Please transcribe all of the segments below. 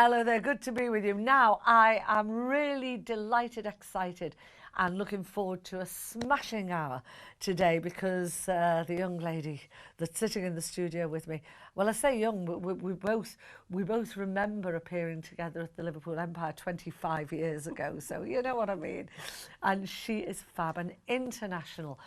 Hello there, good to be with you. Now, I am really delighted, excited and looking forward to a smashing hour today because the young lady that's sitting in the studio with me, well, I say young, we both remember appearing together at the Liverpool Empire 25 years ago, so you know what I mean. And she is fab, an international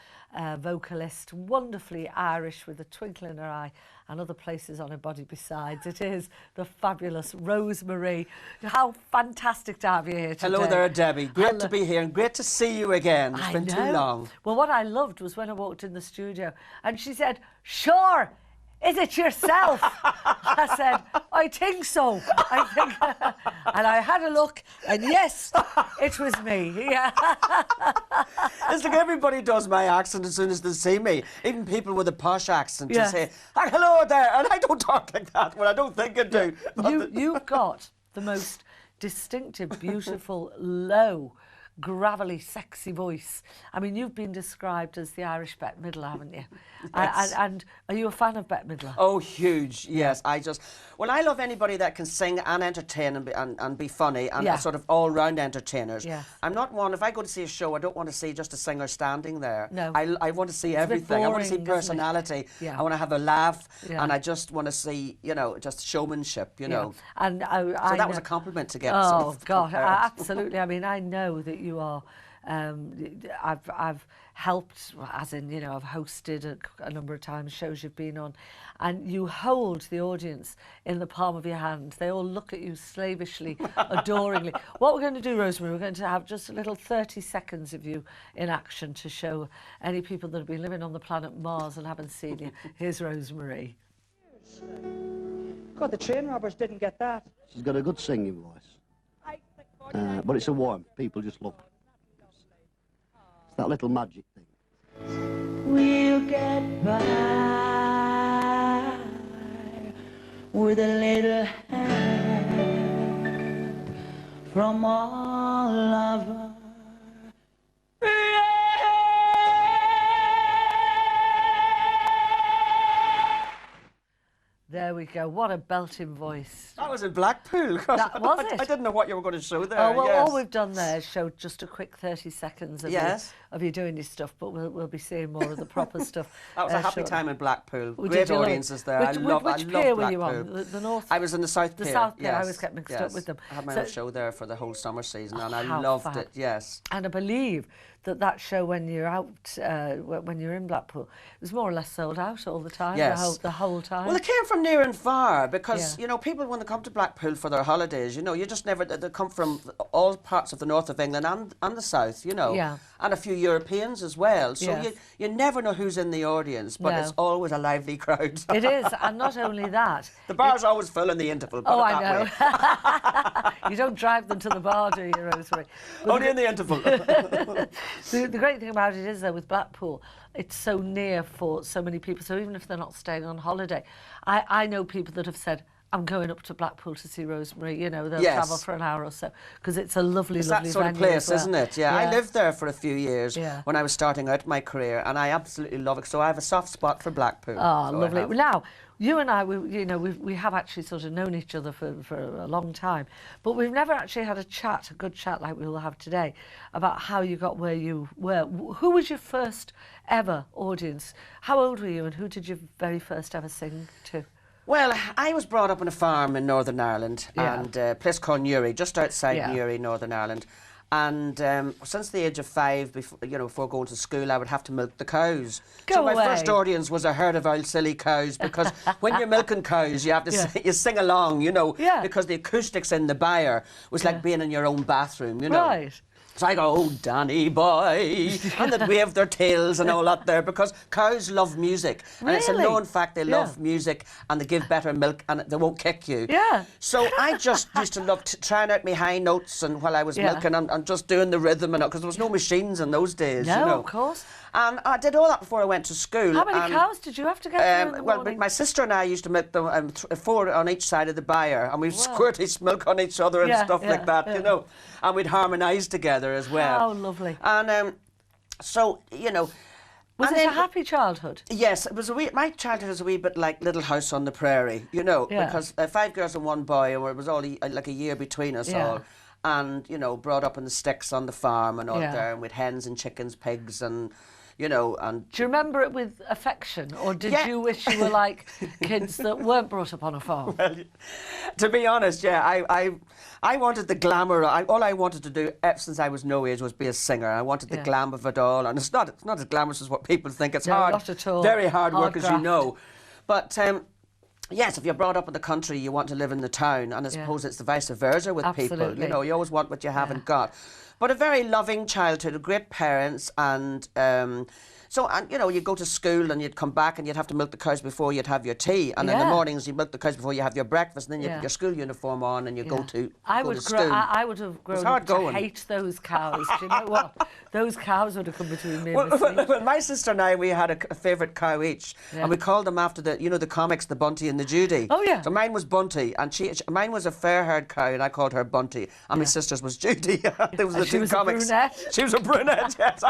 vocalist, wonderfully Irish with a twinkle in her eye and other places on her body besides. It is the fabulous Rosemary. How fantastic to have you here today. Hello there, Debbie. Great to be here and great to see you again. It's been too long. Well, what I loved was when I walked in the studio and she said, "Sure, is it yourself?" I said, "I think so. I think." And I had a look, and yes, it was me. Yeah. It's like everybody does my accent as soon as they see me. Even people with a posh accent to say, "Hi, hello there," and I don't talk like that. Well, I don't think I do. You've got the most distinctive, beautiful, low, gravelly, sexy voice. I mean, you've been described as the Irish Bette Midler, haven't you? Yes. And are you a fan of Bette Midler? Oh, huge, yes. Well, I love anybody that can sing and entertain and be funny and sort of all-round entertainers. Yeah. I'm not one, if I go to see a show, I don't want to see just a singer standing there. No. I want to see everything. Boring, I want to see personality. Yeah. I want to have a laugh. Yeah. And I just want to see, you know, just showmanship, you know. And so that was a compliment to get. Oh, sort of God, compared. absolutely. I mean, I know that you are... I've helped, as in, you know, I've hosted a number of times shows you've been on, and you hold the audience in the palm of your hand. They all look at you slavishly, adoringly. What we're going to do, Rosemary, we're going to have just a little 30 seconds of you in action to show any people that have been living on the planet Mars and haven't seen you. Here's Rosemary. God, the train robbers didn't get that. She's got a good singing voice, but it's a warm. People just love it. It's that little magic thing. We'll get by with a little help from all of us. There we go. What a belting voice. That was in Blackpool. That was it? I didn't know what you were going to show there. Oh, well, yes. all we've done there is show just a quick 30 seconds of, of you doing your stuff, but we'll be seeing more of the proper stuff. That was a happy time in Blackpool. Well, great audiences there. Which I love pier were you Blackpool. on? The North? I was in the South Pier. The South Pier. Yes. I always get mixed up with them. I had my own show there for the whole summer season, and I how loved fab. it. Yes. And I believe that show, when you're out, when you're in Blackpool, it was more or less sold out all the time. Yes. The whole time. Well, they came from near and far because you know, people when they come to Blackpool for their holidays, you know, you just never. They come from all parts of the north of England and the south, you know, and a few Europeans as well. So you never know who's in the audience, but it's always a lively crowd. It is, and not only that, the bar's always full in the interval. Oh, I know. You don't drive them to the bar, do you, Rosemary? Only in the interval. The great thing about it is, though, with Blackpool, it's so near for so many people. So even if they're not staying on holiday, I know people that have said, "I'm going up to Blackpool to see Rosemary." You know, they'll travel for an hour or so because it's a lovely, it's lovely that sort of venue place, isn't it? Yeah. I lived there for a few years when I was starting out my career, and I absolutely love it. So I have a soft spot for Blackpool. Oh, so lovely. Now, you and I, we have actually sort of known each other for a long time, but we've never actually had a good chat like we'll have today, about how you got where you were. Who was your first ever audience? How old were you, and who did you very first ever sing to? Well, I was brought up on a farm in Northern Ireland, and a place called Newry, just outside Newry, Northern Ireland. And since the age of 5, before going to school, I would have to milk the cows. So my first audience was a herd of old silly cows, because when you're milking cows, you have to you sing along, you know, because the acoustics in the byre was like being in your own bathroom, you know. Right. So I go, "Oh, Danny boy," and they'd wave their tails and all that there, because cows love music. And it's a known fact they love music, and they give better milk, and they won't kick you. Yeah. So I just used to love trying out my high notes, and while I was milking and just doing the rhythm, and because there was no machines in those days, no, you know. Of course. And I did all that before I went to school. How many cows did you have to get through in the morning? My sister and I used to milk them 4 on each side of the byre, and we'd squirt each milk on each other and stuff like that, you know. And we'd harmonise together as well. How lovely. And so, you know, Was And it a then- happy childhood? Yes, it was my childhood was a wee bit like Little House on the Prairie, you know, Yeah. because 5 girls and 1 boy, and it was all like a year between us Yeah. all. And, you know, brought up in the sticks on the farm and all Yeah. there, and with hens and chickens, pigs, and, you know, and... Do you remember it with affection, or did Yeah. you wish you were like kids that weren't brought up on a farm? Well, to be honest, yeah, I wanted the glamour. All I wanted to do since I was no age was be a singer. I wanted the Yeah. glam of it all, and it's not as glamorous as what people think. It's No, hard, not at all. very hard Hard work, as you graft. know. But yes, if you're brought up in the country, you want to live in the town, and I suppose it's the vice versa with people. Absolutely. You know, you always want what you haven't got. But a very loving childhood, great parents, and so, and you know, you'd go to school and you'd come back and you'd have to milk the cows before you'd have your tea, and in the Yeah. mornings you'd milk the cows before you have your breakfast, and then you Yeah. put your school uniform on and you go to I go would to school. I would have grown hard up to going. hate those cows. Do you know what? Those cows would have come between me and the sleep. Well, my sister and I, we had a favourite cow each, and we called them after the comics, the Bunty and the Judy. Oh, yeah. So mine was Bunty, and mine was a fair-haired cow, and I called her Bunty, and my sister's was Judy. There was the She two was a comics. brunette? She was a brunette. Yes.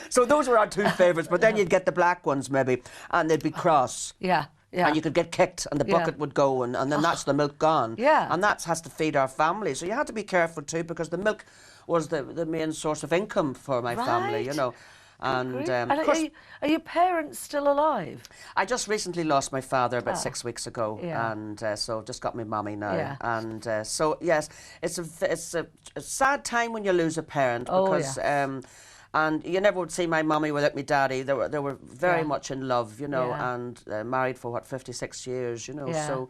So those were our two favourites. But then you'd get the black ones maybe, and they'd be cross. Yeah, yeah. And you could get kicked and the bucket would go and then that's the milk gone. Yeah. And that has to feed our family. So you had to be careful too, because the milk was the main source of income for my family, you Right. know. And And of course, are your parents still alive? I just recently lost my father about 6 weeks ago, Yeah. and so I've just got my mummy now. Yeah. And so yes, it's a sad time when you lose a parent, Oh, because and you never would see my mummy without my daddy. They were very Yeah. much in love, you know, Yeah. and married for 56 years, you know. Yeah. So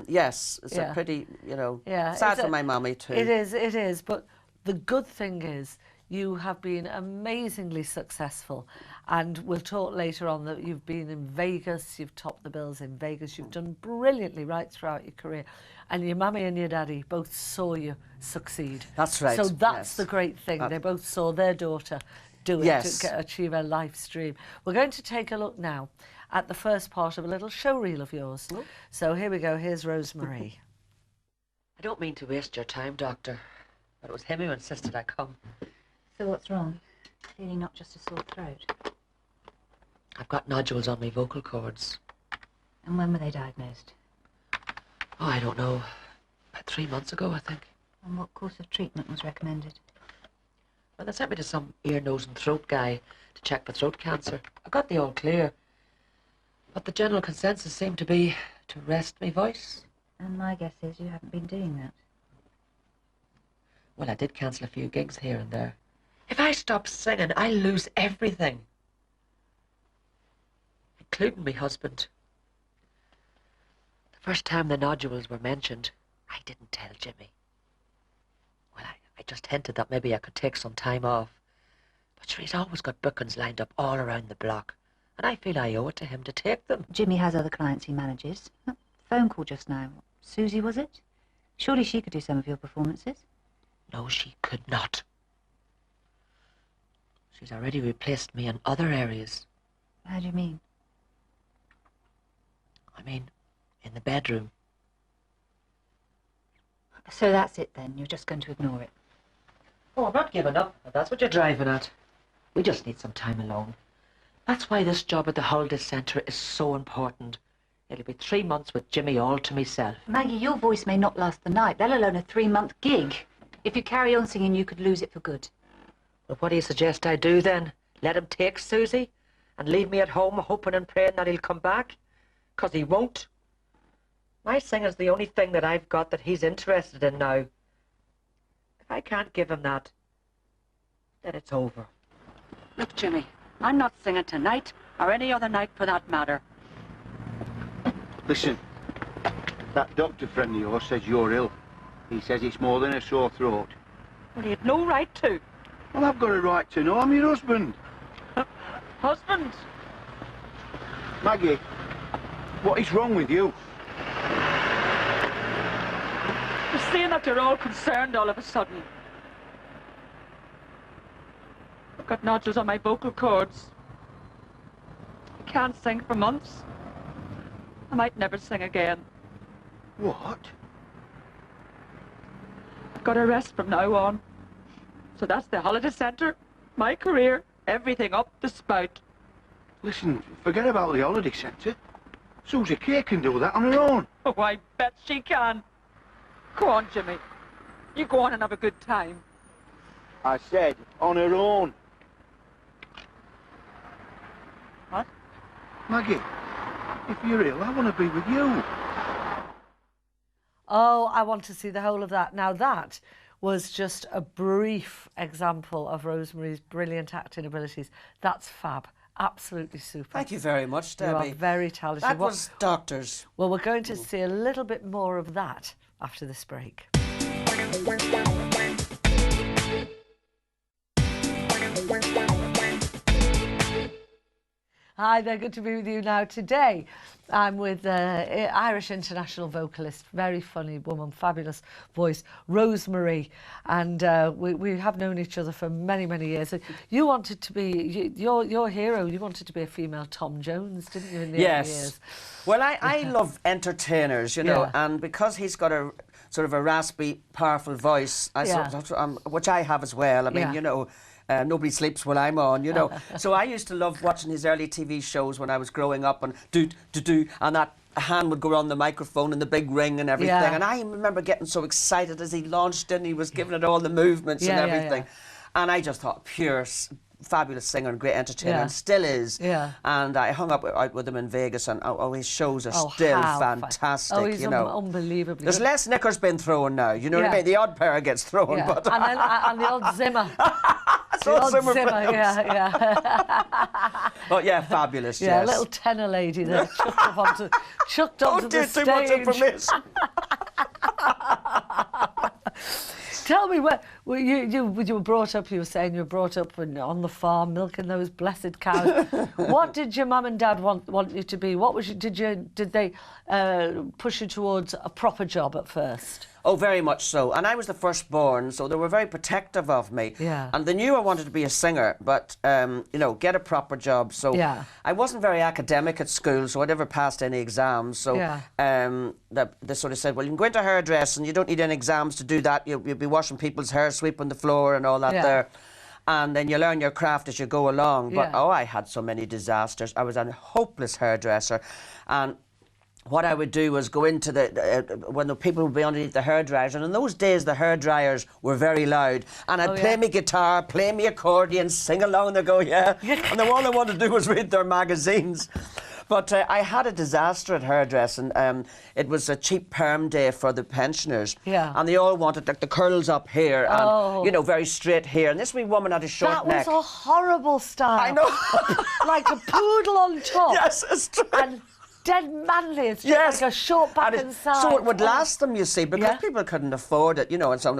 yes, it's Yeah. a pretty, you know, Yeah, sad it's for a- my mummy too. It is. But the good thing is you have been amazingly successful. And we'll talk later on that you've been in Vegas, you've topped the bills in Vegas, you've done brilliantly right throughout your career. And your mummy and your daddy both saw you succeed. That's right, So that's yes. the great thing. They both saw their daughter do it Yes. to achieve her life dream. We're going to take a look now at the first part of a little show reel of yours. Oh. So here we go. Here's Rosemary. I don't mean to waste your time, Doctor, but it was him who insisted I come. So what's wrong? Clearly not just a sore throat. I've got nodules on my vocal cords. And when were they diagnosed? Oh, I don't know. About 3 months ago, I think. And what course of treatment was recommended? Well, they sent me to some ear, nose and throat guy to check for throat cancer. I got the all clear. But the general consensus seemed to be to rest my voice. And my guess is you haven't been doing that. Well, I did cancel a few gigs here and there. If I stop singing, I lose everything. Including my husband. The first time the nodules were mentioned, I didn't tell Jimmy. Well, I just hinted that maybe I could take some time off. But sure, he's always got bookings lined up all around the block. And I feel I owe it to him to take them. Jimmy has other clients he manages. Phone call just now. Susie, was it? Surely she could do some of your performances. No, she could not. She's already replaced me in other areas. How do you mean? I mean, in the bedroom. So that's it then. You're just going to ignore it. Oh, I'm not giving up, if that's what you're driving at. We just need some time alone. That's why this job at the holiday centre is so important. It'll be 3 months with Jimmy all to myself. Maggie, your voice may not last the night, let alone a 3-month gig. If you carry on singing, you could lose it for good. Well, what do you suggest I do then? Let him take Susie and leave me at home hoping and praying that he'll come back? 'Cause he won't. My singing's the only thing that I've got that he's interested in now. If I can't give him that, then it's over. Look, Jimmy, I'm not singing tonight or any other night for that matter. Listen, that doctor friend of yours says you're ill. He says it's more than a sore throat. Well, he had no right to. Well, I've got a right to know. I'm your husband. Husband? Maggie, what is wrong with you? You're seeing that you're all concerned all of a sudden. I've got nodules on my vocal cords. I can't sing for months. I might never sing again. What? I've got a rest from now on. So that's the holiday centre, my career, Everything up the spout. Listen, forget about the holiday centre. Susie Kay can do that on her own. Oh, I bet she can. Go on, Jimmy. You go on and have a good time. I said on her own. What? Maggie, if you're ill, I want to be with you. Oh, I want to see the whole of that. Now that was just a brief example of Rosemary's brilliant acting abilities. That's fab. Absolutely super. Thank you very much, Debbie. You are very talented. That was Doctors. Well, we're going to see a little bit more of that after this break. Hi there, good to be with you now. Today I'm with Irish international vocalist, very funny woman, fabulous voice, Rosemary, and we have known each other for many, many years. You wanted to be, your hero, you wanted to be a female Tom Jones, didn't you, in the early years? Well, I love entertainers, you know, and because he's got a sort of a raspy, powerful voice, which I have as well, I mean, you know, nobody sleeps when I'm on, you know. So I used to love watching his early TV shows when I was growing up, and and that hand would go on the microphone and the big ring and everything. And I remember getting so excited as he launched in, he was giving it all the movements and everything. And I just thought, fabulous singer and great entertainer, and still is. And I hung up out with him in Vegas, and his shows are still fantastic. Oh, he's you know, unbelievably. There's less knickers been thrown now. You know what I mean? The odd pair gets thrown, but and the odd Zimmer. the odd Zimmer, But yeah, fabulous. Yeah, a little tenor lady there chucked onto the stage. Don't do too much information. Tell me, where you were brought up, you were saying you were brought up on the farm, milking those blessed cows. What did your mum and dad want you to be? What was did they push you towards a proper job at first? Oh, very much so. And I was the firstborn, so they were very protective of me. Yeah. And they knew I wanted to be a singer, but, you know, get a proper job. So I wasn't very academic at school, so I never passed any exams. So they sort of said, well, you can go into hairdressing, you don't need any exams to do that. You'll be washing people's hair, sweeping the floor and all that there. And then you learn your craft as you go along. But, I had so many disasters. I was a hopeless hairdresser. And what I would do was go into when the people would be underneath the hairdryers, and in those days the hairdryers were very loud, and I'd play my guitar, play my accordion, sing along, they go, and then all I wanted to do was read their magazines. But I had a disaster at hairdressing. It was a cheap perm day for the pensioners, and they all wanted like the curls up here, and you know, very straight hair. And this wee woman had a short neck. That was a horrible style. I know, like a poodle on top. Yes, it's true. And dead manly. It's just like a short back and side. So it would last them, you see, because people couldn't afford it, you know. And so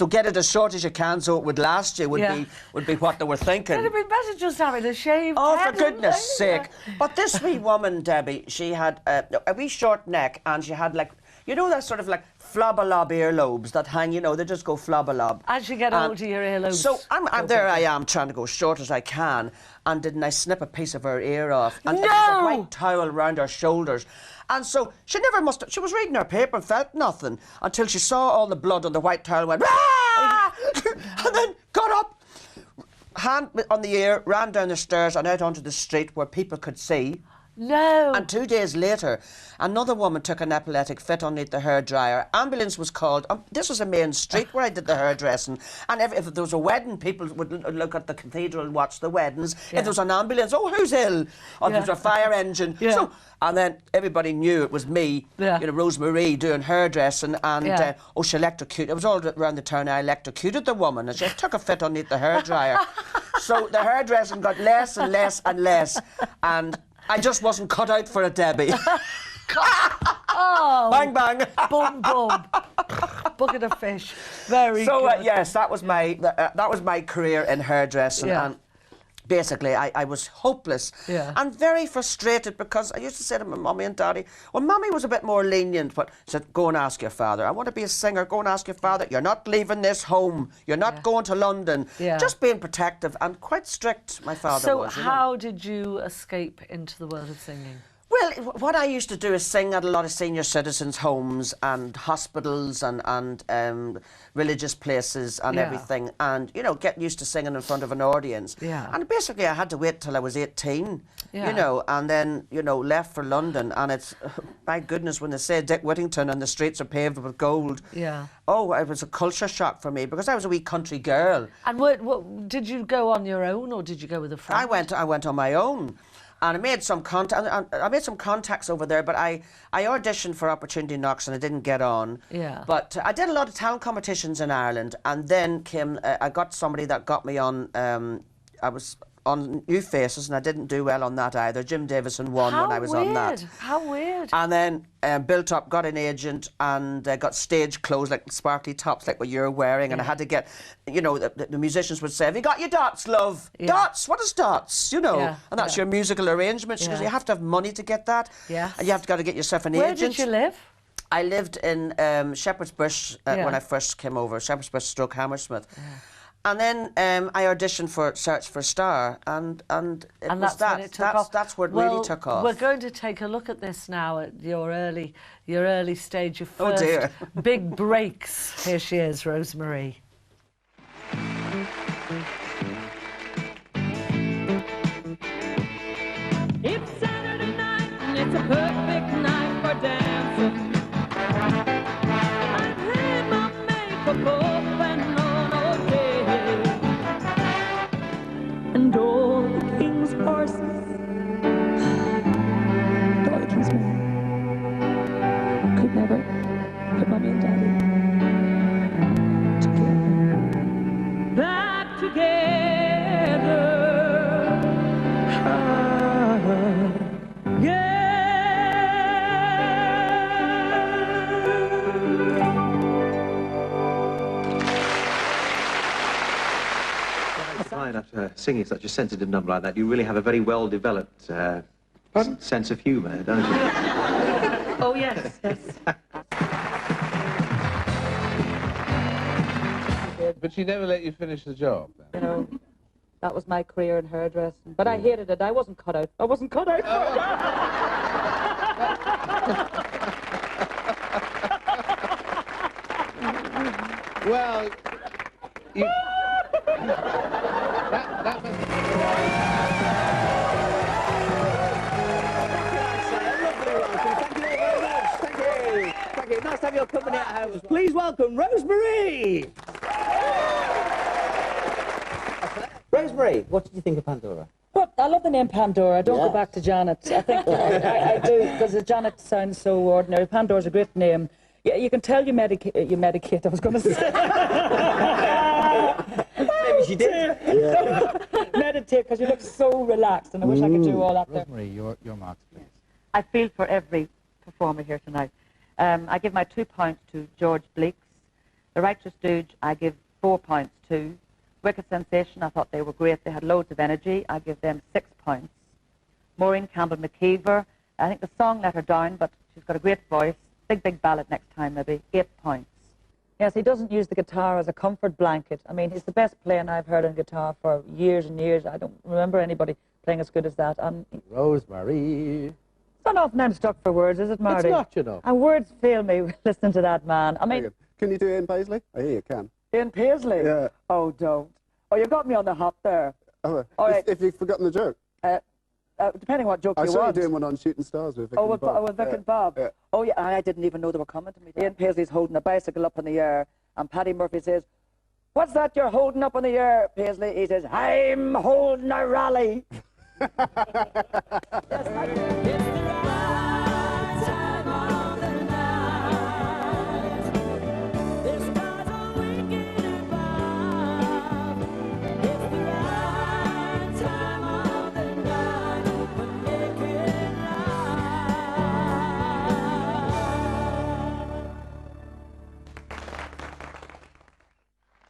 get it as short as you can, so it would last you. Would be what they were thinking. It'd be better just having a shaved Oh, head, for goodness' sake! But this wee woman, Debbie, she had a wee short neck, and she had like, you know, that sort of like flobber-lob earlobes that hang, you know, they just go flobber-lob. As you get older, your earlobes. So I am trying to go short as I can, and didn't I snip a piece of her ear off? And there was a white towel around her shoulders. And so she she was reading her paper and felt nothing until she saw all the blood on the white towel and went, "Ah!" and then got up, hand on the ear, ran down the stairs and out onto the street where people could see. No. And 2 days later, another woman took an epileptic fit underneath the hairdryer. Ambulance was called. This was a main street where I did the hairdressing. And if there was a wedding, people would look at the cathedral and watch the weddings. If there was an ambulance, who's ill? Or if there was a fire engine. So, and then everybody knew it was me, you know, Rosemary, doing hairdressing. And, she electrocuted. It was all around the town. I electrocuted the woman. And she took a fit underneath the hairdryer. So the hairdressing got less and less and less. And I just wasn't cut out for it, Debbie. Bang, bang. Boom, boom. Bucket of fish. Very so, good. yes, that was my career in hairdressing. And basically, I was hopeless and very frustrated because I used to say to my mummy and daddy, well, mummy was a bit more lenient, but said, go and ask your father. I want to be a singer. Go and ask your father. You're not leaving this home. You're not going to London. Just being protective and quite strict, my father was. So how did you escape into the world of singing? Well, what I used to do is sing at a lot of senior citizens' homes and hospitals and religious places and everything, and you know, get used to singing in front of an audience. Yeah. And basically, I had to wait till I was 18, you know, and then you know, left for London. And it's, my goodness, when they say Dick Whittington and the streets are paved with gold. Yeah. Oh, it was a culture shock for me because I was a wee country girl. And what did you go on your own or did you go with a friend? I went on my own. And I made some contacts over there, but I auditioned for Opportunity Knocks and I didn't get on. Yeah. But I did a lot of talent competitions in Ireland, and then came. I got somebody that got me on. I was on New Faces, and I didn't do well on that either. Jim Davison won when I was on that. How weird. And then built up, got an agent, and got stage clothes, like sparkly tops, like what you're wearing. And I had to get, you know, the musicians would say, "Have you got your dots, love? Dots? What is dots? You know?" And that's your musical arrangements, because you have to have money to get that. Yes. And you have to got to get yourself an agent. Where did you live? I lived in Shepherd's Bush when I first came over, Shepherd's Bush stroke Hammersmith. And then I auditioned for Search for a Star, and that's when it took off. That's what really took off. We're going to take a look at this now at your early stage, your first Oh dear. big breaks. Here she is, Rosemary. It's Saturday night and it's a perfect night for dancing. I've had my makeup off and on all day, and all the king's horses, all the king's men could never put mommy and daddy together, back together. After singing such a sensitive number like that, you really have a very well-developed sense of humour, don't you? Oh, yes, yes. But she never let you finish the job. You know, that was my career in hairdressing. But I hated it. I wasn't cut out. I wasn't cut out. Well, you... that must... Thank you. Nice to have your company at house. Please welcome Rosemary. Rosemary, what did you think of Pandora? But I love the name Pandora. Don't go back to Janet. I think I do, because Janet sounds so ordinary. Pandora's a great name. Yeah, you can tell you medicate, I was going to say. Maybe she did. Meditate, because you look so relaxed, and I wish I could do all that there. Rosemary, your marks, please. I feel for every performer here tonight. I give my 2 points to George Bleeks. The Righteous Stooge, I give 4 points to. Wicked Sensation, I thought they were great. They had loads of energy. I give them 6 points. Maureen Campbell-McKeever, I think the song let her down, but she's got a great voice. Big ballad next time, maybe. 8 points. Yes, he doesn't use the guitar as a comfort blanket. I mean, he's the best player I've heard on guitar for years and years. I don't remember anybody playing as good as that. And Rosemary. it's not often I'm stuck for words, is it, Marty? It's not, you know. And words fail me listening to that man. I mean... Can you do Ian Paisley? I hear you can. Ian Paisley? Yeah. Oh, don't. Oh, you got me on the hop there. Oh, All right. if you've forgotten the joke. Depending what joke I you saw want. you doing one on Shooting Stars with Vic and Bob. With Vic and Bob. Yeah. Oh, yeah, I didn't even know they were coming to me. Ian Paisley's holding a bicycle up in the air, and Paddy Murphy says, "What's that you're holding up in the air, Paisley?" He says, "I'm holding a rally."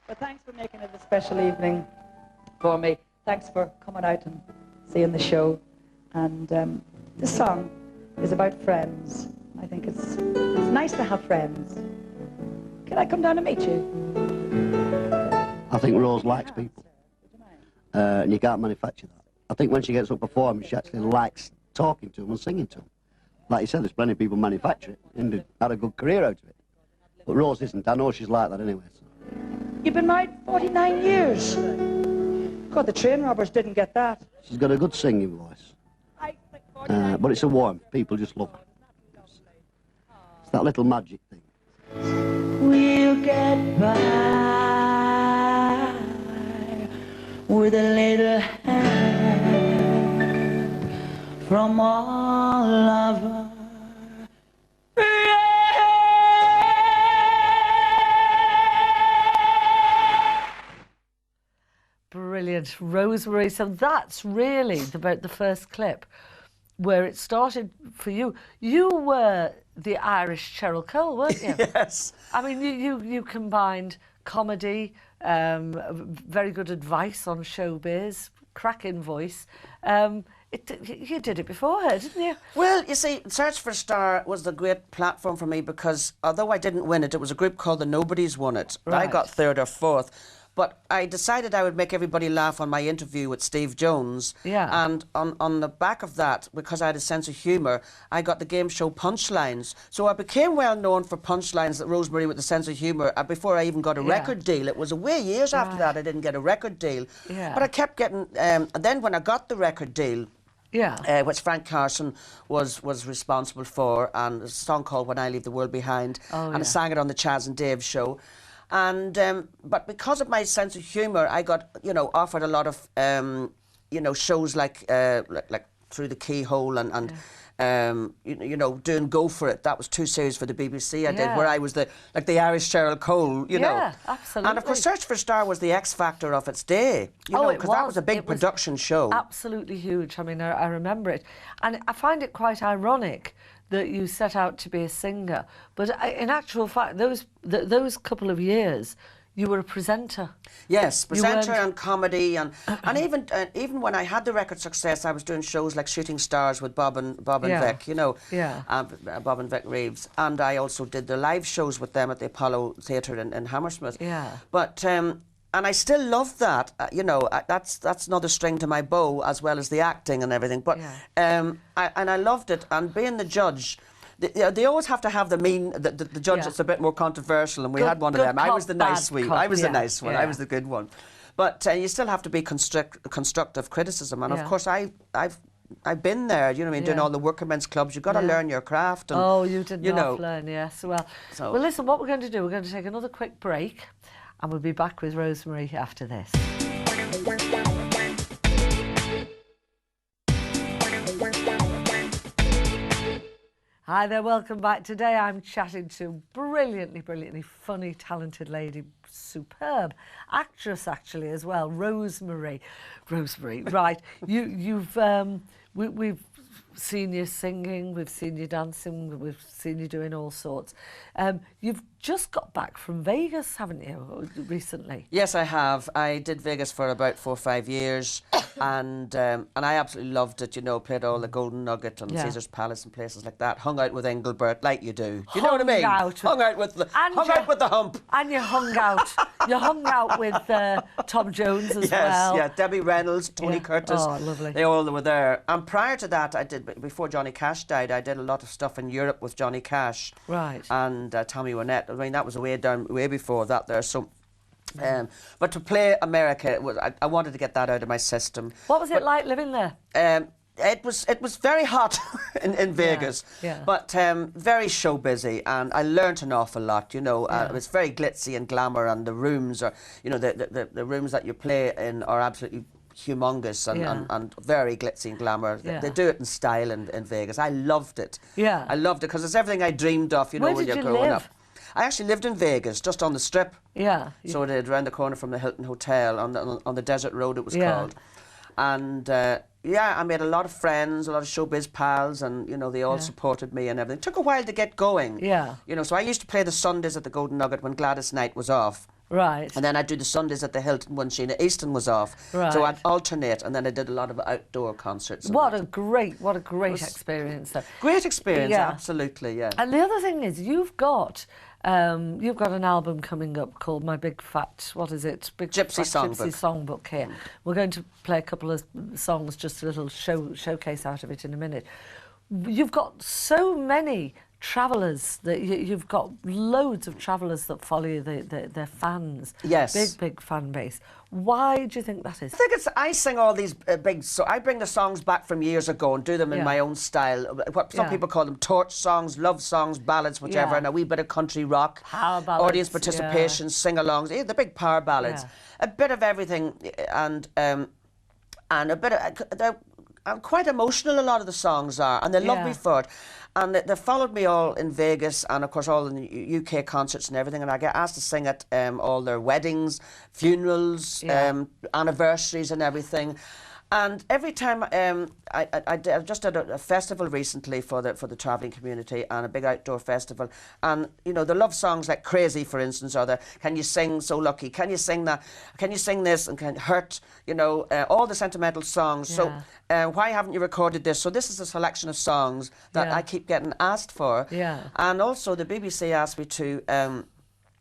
But thanks for making it a special evening for me. Thanks for coming out and seeing the show. And this song is about friends. I think it's nice to have friends. Can I come down and meet you? I think Rose likes people. And you can't manufacture that. I think when she gets up before him, she actually likes talking to them and singing to them. Like you said, there's plenty of people manufacture it and had a good career out of it. But Rose isn't. I know she's like that anyway. So. You've been married 49 years. God, the train robbers didn't get that. She's got a good singing voice. But it's a warm. People just love her. It's that little magic thing. We'll get by with a little help from all of us. Brilliant, Rosemary. So that's really about the first clip where it started for you. You were the Irish Cheryl Cole, weren't you? Yes. I mean, you combined comedy, very good advice on showbiz, cracking voice. You did it before her, didn't you? Well, you see, Search for a Star was the great platform for me because although I didn't win it, it was a group called the Nobodies won it. Right. I got third or fourth. But I decided I would make everybody laugh on my interview with Steve Jones. Yeah. And on the back of that, because I had a sense of humour, I got the game show Punchlines. So I became well known for Punchlines, that Rosemary with the sense of humour, before I even got a record deal. It was a way years after that I didn't get a record deal. Yeah. But I kept getting... and then when I got the record deal... Yeah. Which Frank Carson was responsible for, and a song called When I Leave the World Behind. Oh, and I sang it on the Chaz and Dave show. And but because of my sense of humour, I got offered a lot of shows like Through the Keyhole and doing Go For It. That was 2 series for the BBC I did, where I was the Irish Cheryl Cole, you know. Yeah, absolutely. And of course, Search for a Star was the X factor of its day, because that was a big production show. Absolutely huge. I mean, I remember it, and I find it quite ironic that you set out to be a singer, but in actual fact, those couple of years, you were a presenter. Yes, presenter and comedy, and even when I had the record success, I was doing shows like Shooting Stars with Bob and Vic, Bob and Vic Reeves, and I also did the live shows with them at the Apollo Theatre in Hammersmith. Yeah. But and I still love that. That's another string to my bow, as well as the acting and everything. But I loved it, and being the judge. They always have to have the judge that's a bit more controversial, and we had one of them. I was the nice one. I was the nice one. I was the good one. But you still have to be constructive criticism, and of course I've been there. You know what I mean? Doing all the working men's clubs. You've got to learn your craft. And, you did not learn. Yes. Well, listen. What we're going to do? We're going to take another quick break, and we'll be back with Rosemary after this. Hi there, welcome back. Today I'm chatting to brilliantly funny, talented lady, superb actress actually as well, Rosemary. Rosemary, right? We've seen you singing, we've seen you dancing, we've seen you doing all sorts. You've just got back from Vegas, haven't you, recently? Yes, I have. I did Vegas for about 4 or 5 years, and I absolutely loved it. Played all the Golden Nugget and Caesar's Palace and places like that. Hung out with Engelbert, like you do. You know what I mean? Hung out with the hump. And you hung out. You hung out with Tom Jones as well. Yes, Debbie Reynolds, Tony Curtis. Oh, lovely. They all were there. And prior to that, before Johnny Cash died, I did a lot of stuff in Europe with Johnny Cash. Right. And Tommy Wynette. I mean, that was way before that there. So, but to play America, I wanted to get that out of my system. What was it like living there? It was very hot in Vegas, but very show busy, and I learnt an awful lot. It was very glitzy and glamour, and the rooms are, the rooms that you play in are absolutely humongous and very glitzy and glamour. They do it in style in Vegas. I loved it. Yeah, I loved it because it's everything I dreamed of. When you're growing up. I actually lived in Vegas, just on the Strip. Yeah. So I did, around the corner from the Hilton Hotel on the Desert Road, it was called. And I made a lot of friends, a lot of showbiz pals, and they all supported me and everything. It took a while to get going. Yeah. So I used to play the Sundays at the Golden Nugget when Gladys Knight was off. Right. And then I'd do the Sundays at the Hilton when Sheena Easton was off. Right. So I'd alternate, and then I did a lot of outdoor concerts. What a great experience though. Great experience, absolutely, yeah. And the other thing is, you've got an album coming up called My Big Fat, what is it? Big Gypsy Songbook here. We're going to play a couple of songs, just a little showcase out of it in a minute. you've got so many travellers that you've got loads of travellers that follow you, they're fans. Yes. Big fan base. Why do you think that is? I think I sing all these so I bring the songs back from years ago and do them in my own style. What some people call them torch songs, love songs, ballads, whichever, and a wee bit of country rock. Power ballads. Audience participation, sing-alongs, the big power ballads. A bit of everything, and a bit of... quite emotional, a lot of the songs are, and they love me for it. And they followed me all in Vegas and, of course, all in the UK concerts and everything. And I get asked to sing at all their weddings, funerals, anniversaries and everything. And every time I just did a festival recently for the travelling community, and a big outdoor festival, and you know the love songs like Crazy, for instance, or the Can You Sing So Lucky, Can You Sing That, Can You Sing This, and Can Hurt, you know, all the sentimental songs. So why haven't you recorded this? So this is a selection of songs that I keep getting asked for. And also the BBC asked me to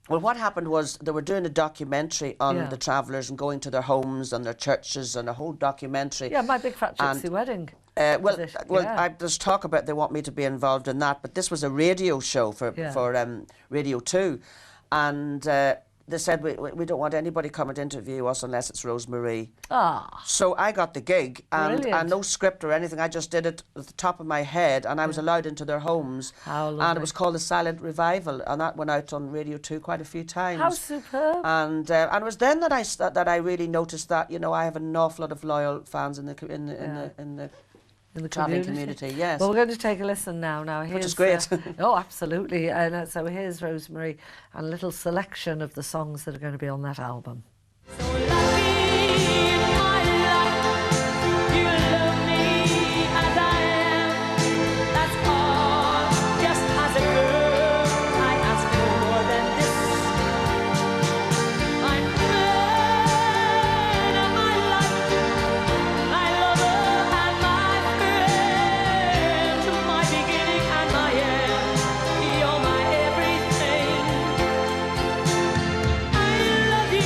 well, what happened was they were doing a documentary on the travellers and going to their homes and their churches and a whole documentary. Yeah, My Big Fat Gypsy Wedding. There's talk about they want me to be involved in that, but this was a radio show for Radio 2, and they said we don't want anybody coming to interview us unless it's Rosemary. So I got the gig, and no script or anything. I just did it at the top of my head, and I was allowed into their homes. How lovely. And it was called The Silent Revival, and that went out on Radio 2 quite a few times. How superb. And it was then that I really noticed that, you know, I have an awful lot of loyal fans in the travelling community, yes. Well, we're going to take a listen now. Here's, which is great. Oh, absolutely. And so here's Rosemary and a little selection of the songs that are going to be on that album. I love you.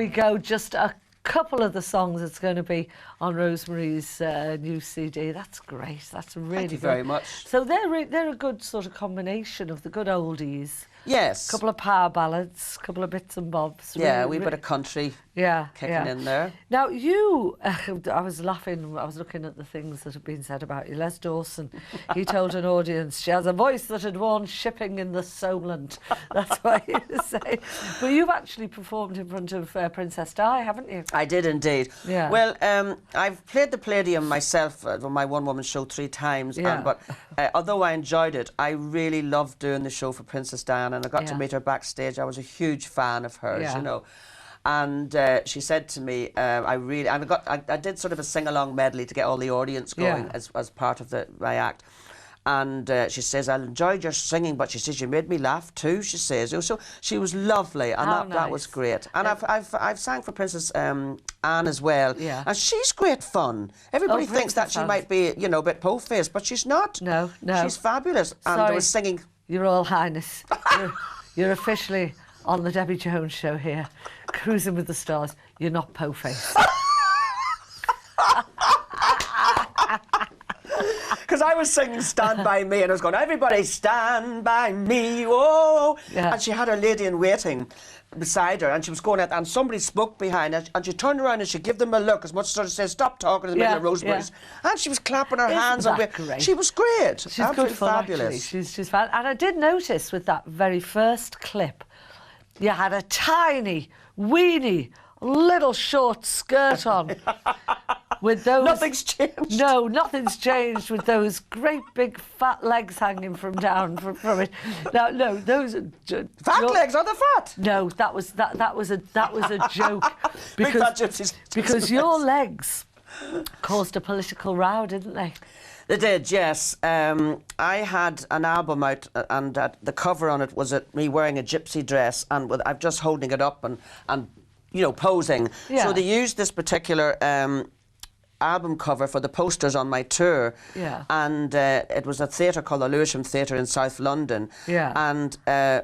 we go. Just a couple of the songs that's going to be on Rosemary's new CD. That's great. That's really Thank you good. very much. So they're a good sort of combination of the good oldies. Yes. A couple of power ballads, a couple of bits and bobs. Yeah, really, a wee bit of country kicking in there. Now, you, I was laughing, I was looking at the things that have been said about you. Les Dawson, he told an audience, she has a voice that had worn shipping in the Solent. That's what he was saying. But you've actually performed in front of Princess Di, haven't you? I did indeed. Yeah. Well, I've played the Palladium myself on my one-woman show 3 times. Yeah. But although I enjoyed it, I really loved doing the show for Princess Diana, and I got to meet her backstage. I was a huge fan of hers, you know. And she said to me, I did sort of a sing-along medley to get all the audience going as part of my act. And she says, I enjoyed your singing, but she says, you made me laugh too, she says. So she was lovely, and that was great. And I've sang for Princess Anne as well. Yeah. And she's great fun. Everybody thinks that she might be, you know, a bit po-faced, but she's not. No. She's fabulous. And I was singing... Your Royal Highness, you're officially on the Debi Jones show here, cruising with the stars. You're not po-faced. Because I was singing Stand By Me, and I was going, everybody stand by me, whoa. Yeah. And she had her lady in waiting beside her, and she was going out, and somebody spoke behind her, and she turned around and she gave them a look, as much as she said, stop talking in the middle of Rosemary's. And she was clapping her hands. Great? She was great. She's absolutely good fun, fabulous. Actually. She's fun. And I did notice with that very first clip, you had a tiny, weeny, little short skirt on. With those, nothing's changed. No, nothing's changed with those great big fat legs hanging from it. No, those fat legs are the fat. No, that was a joke. Because your legs caused a political row, didn't they? They did, yes. I had an album out, and the cover on it was me wearing a gypsy dress, and I'm just holding it up and you know, posing. Yeah. So they used this particular album cover for the posters on my tour. Yeah. And it was a theatre called the Lewisham Theatre in South London. Yeah. And they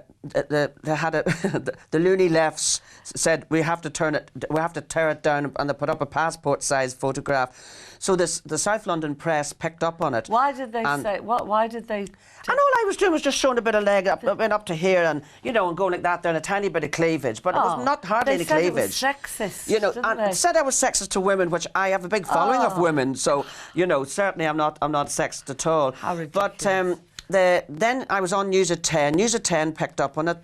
had the loony lefts said we have to tear it down, and they put up a passport-sized photograph. So the South London press picked up on it. Why did they say? Why did they? And all I was doing was just showing a bit of leg up to here, and you know, and going like that, there, and a tiny bit of cleavage, but it was not hardly any cleavage. They said it was sexist. You know, and it said I was sexist to women, which I have a big following of women. So you know, certainly I'm not sexist at all. How ridiculous. But then I was on News at 10. News at 10 picked up on it.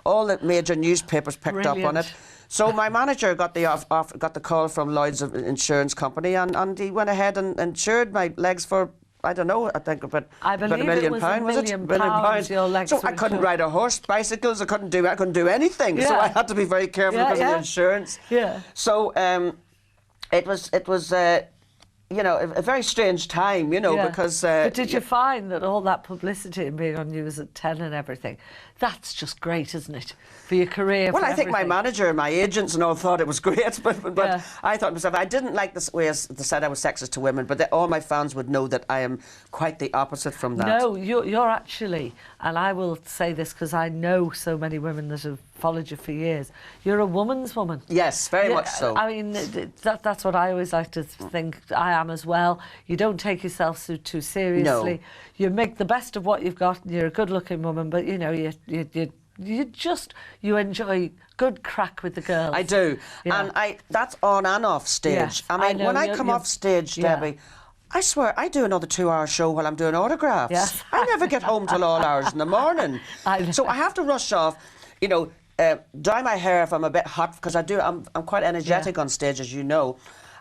All the major newspapers picked up on it. So my manager got the call from Lloyd's Insurance Company, and he went ahead and insured my legs for, I don't know, I think about £1 million. Was it? £1 million. Your legs so I couldn't ride a horse, bicycles. I couldn't do anything. Yeah. So I had to be very careful because of the insurance. Yeah. So it was. You know, a very strange time, you know, because... but did you find that all that publicity and being on News at 10 and everything, that's just great, isn't it, for your career? Well, I think my manager and my agents and all thought it was great, but I thought to myself, I didn't like the way they said I was sexist to women, but all my fans would know that I am quite the opposite from that. No, you're actually, and I will say this because I know so many women that have followed you for years, you're a woman's woman. Yes, very much so. I mean, that's what I always like to think. I am as well. You don't take yourself too seriously. No. You make the best of what you've got, and you're a good-looking woman, but, you know, you enjoy good crack with the girls. I do. Yeah. And that's on and off stage. Yes, I mean, when I come off stage, Debbie, I swear, I do another 2-hour show while I'm doing autographs. Yes. I never get home till all hours in the morning. So I have to rush off, you know, dry my hair if I'm a bit hot, because I'm quite energetic on stage, as you know.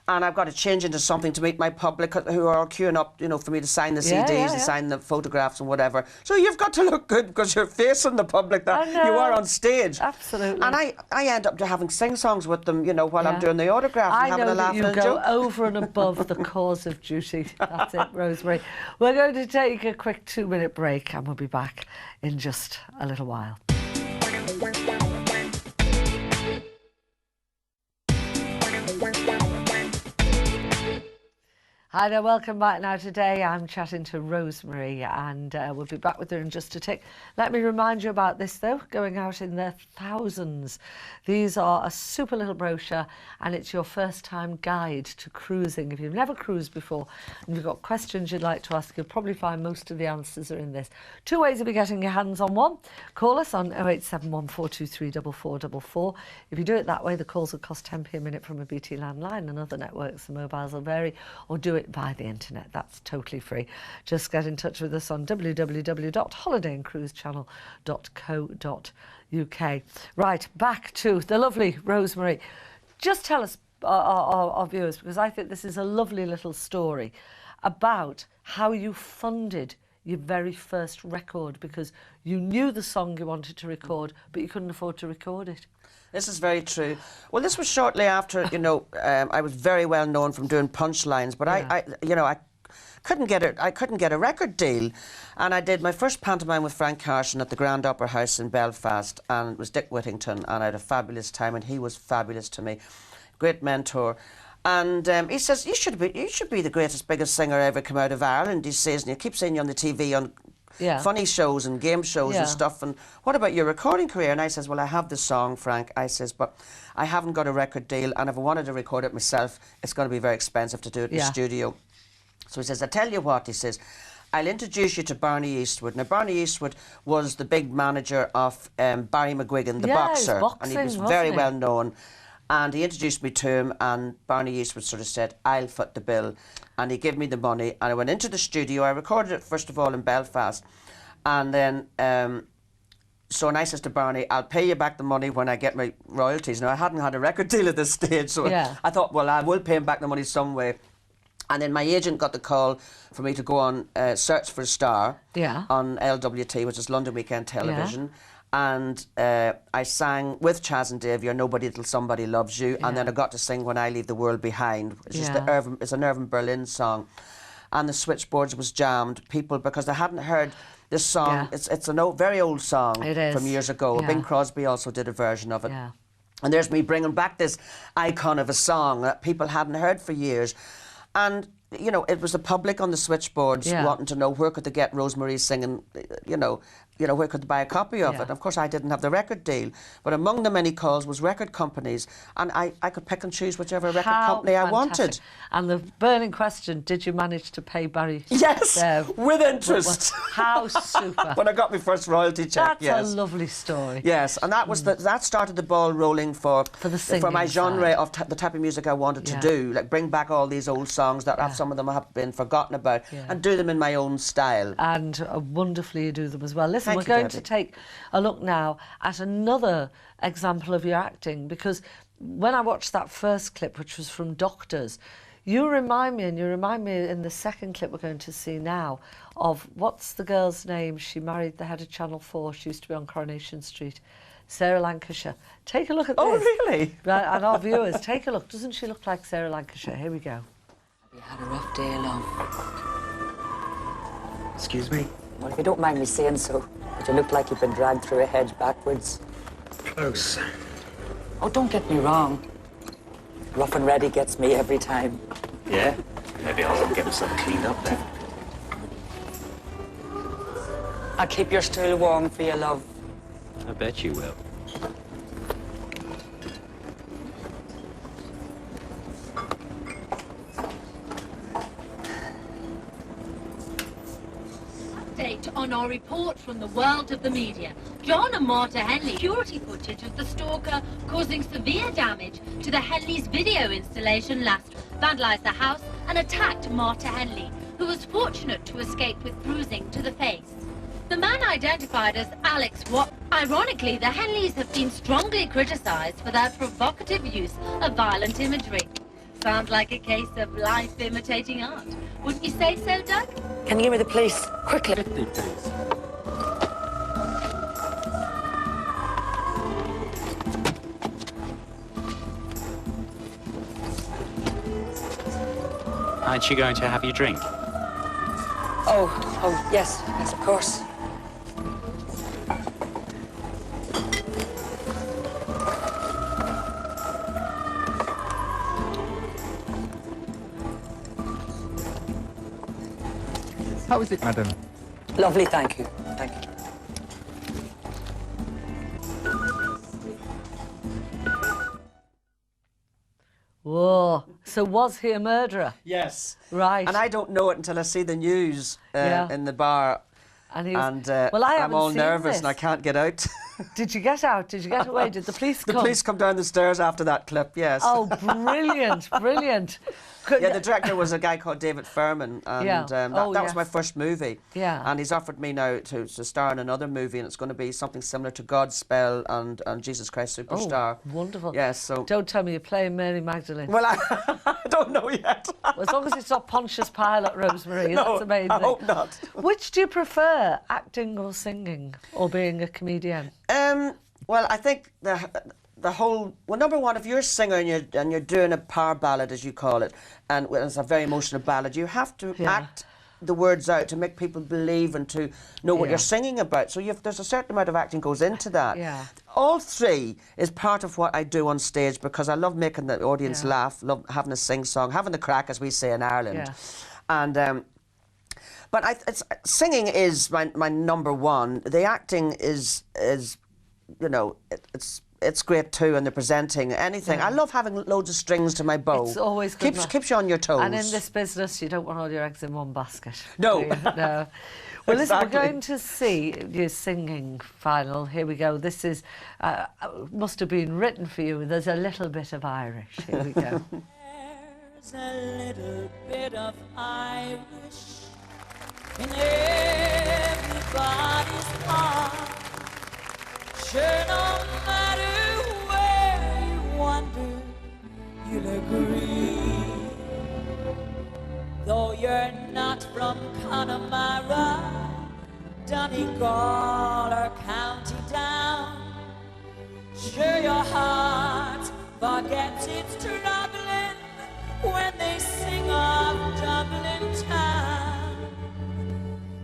And I've got to change into something to meet my public who are queuing up, you know, for me to sign the CDs and sign the photographs and whatever. So you've got to look good because you're facing the public that you are on stage. Absolutely. And I end up having sing-songs with them, you know, while I'm doing the autographs and having a laugh and a joke. I know that you go over and above the cause of duty. That's it, Rosemary. We're going to take a quick 2-minute break, and we'll be back in just a little while. Hi there, welcome back. Now today I'm chatting to Rosemary and we'll be back with her in just a tick. Let me remind you about this though, going out in their thousands. These are a super little brochure and it's your first time guide to cruising. If you've never cruised before and you've got questions you'd like to ask, you'll probably find most of the answers are in this. Two ways of getting your hands on one. Call us on 0871 423 4444. If you do it that way, the calls will cost 10p a minute from a BT landline, and other networks, the mobiles will vary, or do it via the internet. That's totally free. Just get in touch with us on www.holidayandcruisechannel.co.uk. Right, back to the lovely Rosemary. Just tell us, our viewers, because I think this is a lovely little story about how you funded your very first record, because you knew the song you wanted to record, but you couldn't afford to record it. This is very true. Well, this was shortly after, you know, I was very well known from doing punchlines, but I couldn't get a record deal, and I did my first pantomime with Frank Carson at the Grand Opera House in Belfast, and it was Dick Whittington, and I had a fabulous time, and he was fabulous to me, great mentor. And he says, you should be the greatest, biggest singer ever come out of Ireland, he says, and you keep seeing you on the TV on funny shows and game shows and stuff, and what about your recording career? And I says, well, I have this song, Frank, I says, but I haven't got a record deal, and if I wanted to record it myself, it's going to be very expensive to do it in the studio. So he says, I tell you what, he says, I'll introduce you to Barney Eastwood. Now, Barney Eastwood was the big manager of Barry McGuigan, the boxer, and he was very well known. And he introduced me to him, and Barney Eastwood sort of said, I'll foot the bill. And he gave me the money, and I went into the studio. I recorded it, first of all, in Belfast. And then, so I says to Barney, I'll pay you back the money when I get my royalties. Now, I hadn't had a record deal at this stage, so I thought, well, I will pay him back the money some way. And then my agent got the call for me to go on Search for a Star on LWT, which is London Weekend Television. And I sang with Chaz and Dave, You're Nobody Till Somebody Loves You. And then I got to sing When I Leave the World Behind, which is it's an Irving Berlin song. And the switchboards was jammed, people, because they hadn't heard this song. It's a very old song from years ago. Bing Crosby also did a version of it. And there's me bringing back this icon of a song that people hadn't heard for years. And, you know, it was the public on the switchboards wanting to know where could they get Rosemary singing, you know, where could they buy a copy of it. Of course, I didn't have the record deal, but among the many calls was record companies, and I could pick and choose whichever record company I wanted. And the burning question, did you manage to pay Barry? Yes, with interest. How super. When I got my first royalty check, That's a lovely story. Yes, and that was that started the ball rolling for my genre of the type of music I wanted to do, like bring back all these old songs that some of them have been forgotten about and do them in my own style. And wonderfully you do them as well. Listen, we're going to take a look now at another example of your acting, because when I watched that first clip, which was from Doctors, you remind me in the second clip we're going to see now of, what's the girl's name? She married the head of Channel 4. She used to be on Coronation Street. Sarah Lancashire. Take a look at this. Oh, really? And our viewers, take a look. Doesn't she look like Sarah Lancashire? Here we go. Have you had a rough day, love? Excuse me? Well, if you don't mind me saying so, but you look like you've been dragged through a hedge backwards. Close. Oh, don't get me wrong. Rough and ready gets me every time. Yeah? Maybe I'll get myself cleaned up then. I'll keep your stool warm for you, love. I bet you will. On our report from the world of the media, John and Marta Henley security footage of the stalker causing severe damage to the Henleys' video installation last vandalised the house and attacked Marta Henley, who was fortunate to escape with bruising to the face. The man identified as Alex Watt. Ironically, the Henleys have been strongly criticised for their provocative use of violent imagery. Sounds like a case of life imitating art. Wouldn't you say so, Doug? Can you give me the police? Quickly. Quickly, please. Aren't you going to have your drink? Oh, yes, of course. How is it, madam? Lovely, thank you. Thank you. Whoa. So was he a murderer? Yes. Right. And I don't know it until I see the news in the bar. And, well, I'm all seen nervous this. and I can't get out. Did you get out? Did you get away? Did the police come? The police come down the stairs after that clip, yes. Oh, brilliant, brilliant. Yeah, the director was a guy called David Furman, and that was my first movie. Yeah. And he's offered me now to star in another movie, and it's going to be something similar to Godspell and Jesus Christ Superstar. Oh, wonderful. Yes, so... Don't tell me you're playing Mary Magdalene. Well, I don't know yet. Well, as long as it's not Pontius Pilate, Rosemary, No, that's amazing. I hope not. Which do you prefer, acting or singing, or being a comedian? Well, I think the whole... Well, number one, if you're a singer and you're doing a power ballad, as you call it, and it's a very emotional ballad, you have to act the words out to make people believe and to know what you're singing about. So there's a certain amount of acting goes into that. Yeah. All three is part of what I do on stage because I love making the audience laugh, love having a sing-song, having the crack, as we say in Ireland. And... But singing is my number one. The acting is you know, it's great too, and the presenting, anything. I love having loads of strings to my bow. It's always good. Keeps you on your toes. And in this business, you don't want all your eggs in one basket. No. No. Well, listen, Exactly. we're going to see your singing final. Here we go. This is must have been written for you. There's a little bit of Irish. Here we go. There's a little bit of Irish in everybody's heart. Sure, no matter where you wander, you'll agree. Though you're not from Connemara, Donegal or County Down, sure your heart forgets its troubling when they sing of Dublin town.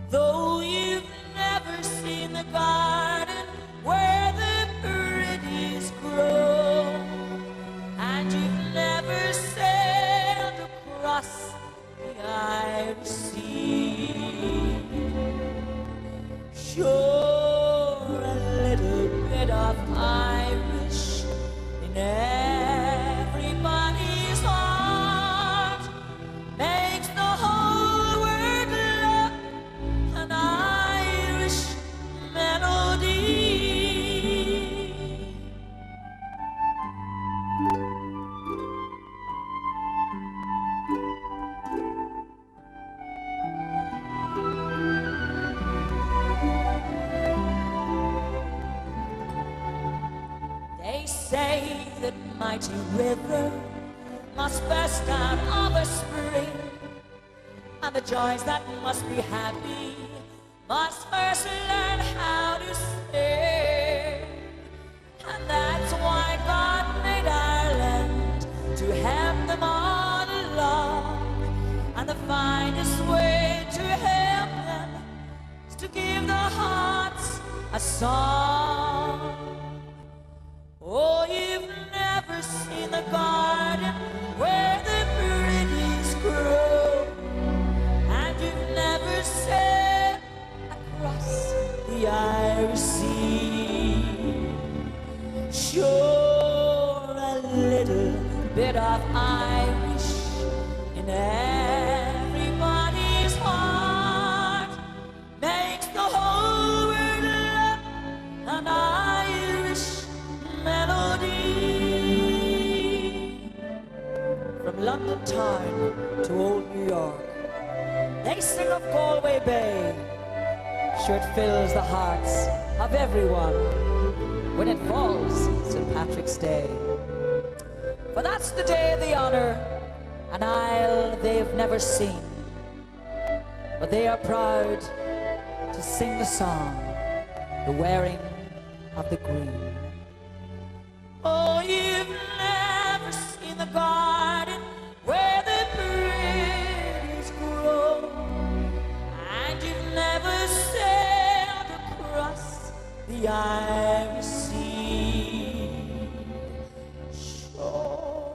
Though you've never seen the garden where the pretties grow, and you've never sailed across the Irish Sea, sure a little bit of Irish in everybody's heart makes the whole world love an Irish melody. They say that mighty river must burst out of a spring, and the joys that must be happy must first learn how to sing. And that's why God made Ireland, to help them all along. And the finest way to help them is to give their hearts a song. Oh, you've never seen the garden where the pretties grow, and you've never sailed across the Irish Sea. Sure, a little bit of Irish in everybody's heart makes the whole world love an Irish melody. From London town to old New York, they sing of Galway Bay. Sure, it fills the hearts of everyone when it falls St. Patrick's Day. For that's the day they honor an isle they've never seen. But they are proud to sing the song, the wearing of the green. Oh, you've never seen the garden where the pretties grow, and you've never sailed across the Irish Sea. Sure,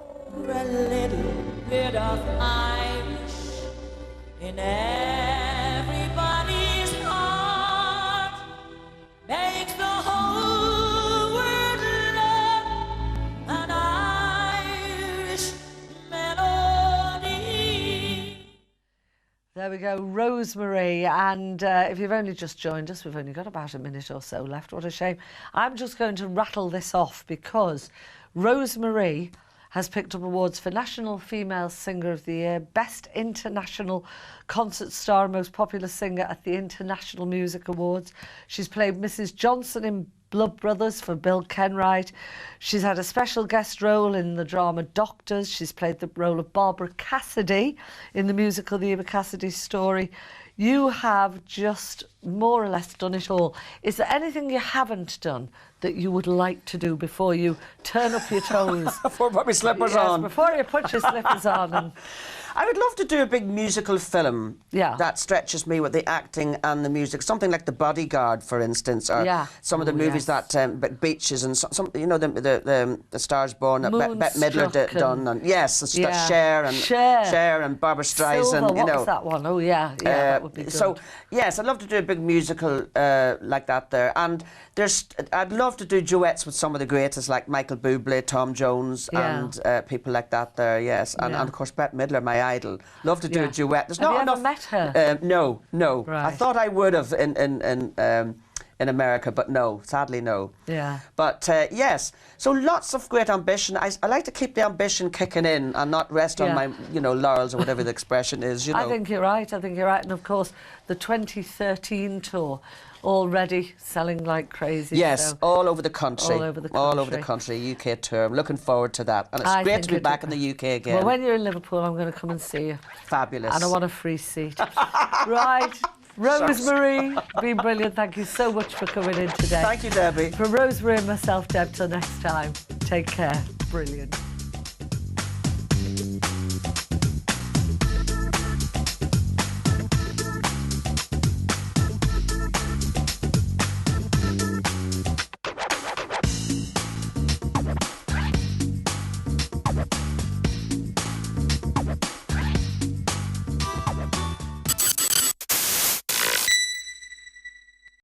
a little bit of Irish in every There we go, Rosemary. And if you've only just joined us, we've only got about a minute or so left. What a shame. I'm just going to rattle this off because Rosemary has picked up awards for National Female Singer of the Year, Best International Concert Star and Most Popular Singer at the International Music Awards. She's played Mrs. Johnson in Blood Brothers for Bill Kenwright. She's had a special guest role in the drama Doctors. She's played the role of Barbara Cassidy in the musical The Eva Cassidy Story. You have just more or less done it all. Is there anything you haven't done that you would like to do before you turn up your toes? Before I put my slippers on. Before you put your slippers on. And I would love to do a big musical film that stretches me with the acting and the music. Something like The Bodyguard, for instance, or some of the movies that Beaches and some, you know, the Stars Born that Bette Midler done. And yes, Cher and Barbara Streisand. Silver, you know. what was that one? Oh yeah, that would be good. So yes, I'd love to do a big musical like that there. And I'd love to do duets with some of the greatest, like Michael Bublé, Tom Jones, and people like that there. Yes, and of course Bette Midler, my idol. Love to do a duet. There's not enough. Have you ever met her? No. Right. I thought I would have in America, but no, sadly no. Yeah. But yes, so lots of great ambition. I like to keep the ambition kicking in and not rest on my, you know, laurels or whatever the expression is. You know. I think you're right. And of course, the 2013 tour. Already selling like crazy. Yes, so all over the country. All over the country. All over the country, UK tour. I'm looking forward to that. And it's great to be back in the UK again. Well, when you're in Liverpool, I'm going to come and see you. Fabulous. And I want a free seat. Right. Rosemary, been brilliant. Thank you so much for coming in today. Thank you, Debbie. For Rosemary and myself, Deb, till next time, take care. Brilliant.